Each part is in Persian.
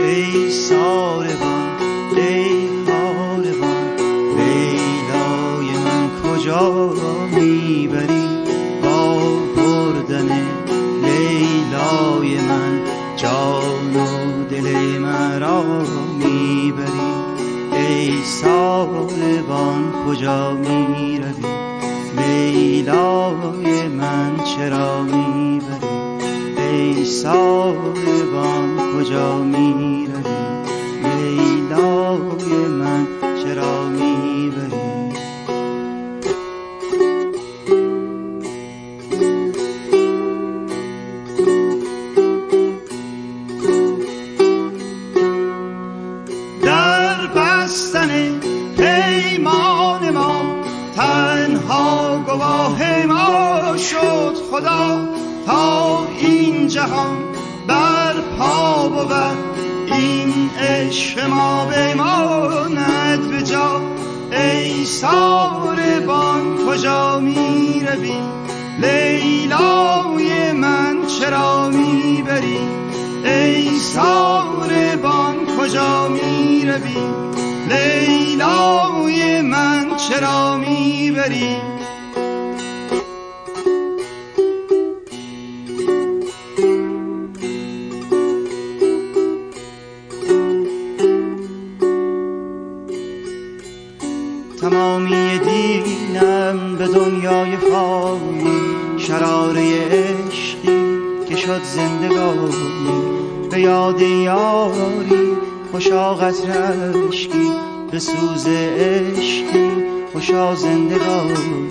ای ساربان ای هاربان، لیلای من کجا میبری؟ با بردن لیلای من جان و دل مرا میبری. ای ساربان کجا میروی؟ لیلای من چرا میبری؟ ای ساربان کجا میروی؟ لیلای من چرا میبری؟ در بستن پیمان ما تنها گواه ما شد خدا، تا این جهان بر پا بود این عشق ما بماند به جا. ای ساربان کجا می روی؟ لیلای من چرا می بری؟ ای ساربان کجا می روی؟ لیلای من چرا می بری؟ تمامی دینم به دنیای فانی، شراره عشقی که شد زندگانی. به یاد یاری خوشا قطره اشکی، به سوز عشقی خوشا زندگانی.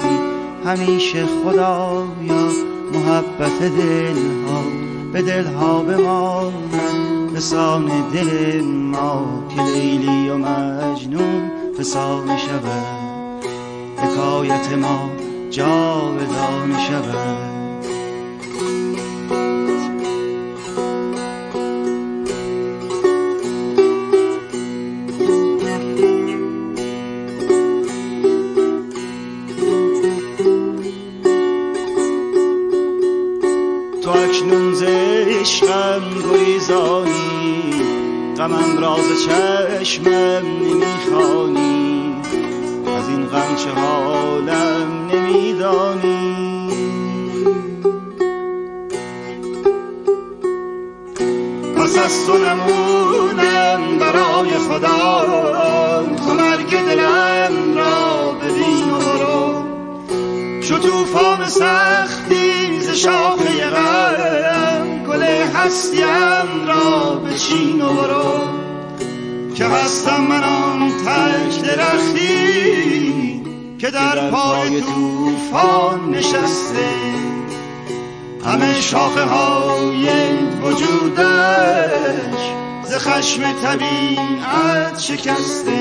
همیشه خدایا محبت دلها به دلها بماند، بسان دل ما که لیلی و مجنون فسانه شود، حکایت ما جاودانه شود. تو اکنون ز عشقم گریزانی، غمم راز چشمم نمیخوانی. از این غم چه حالم نمیدانی. پس از تو نمونم برای خدا، تو مرگ دلم را ببین و برو. چو توفان سختی ز شاخه غم، گل هستیم را بچین و برو. که هستم من آن تک درختی که در پای توفان نشسته، همه شاخه های وجودش ز خشم طبیعت شکسته.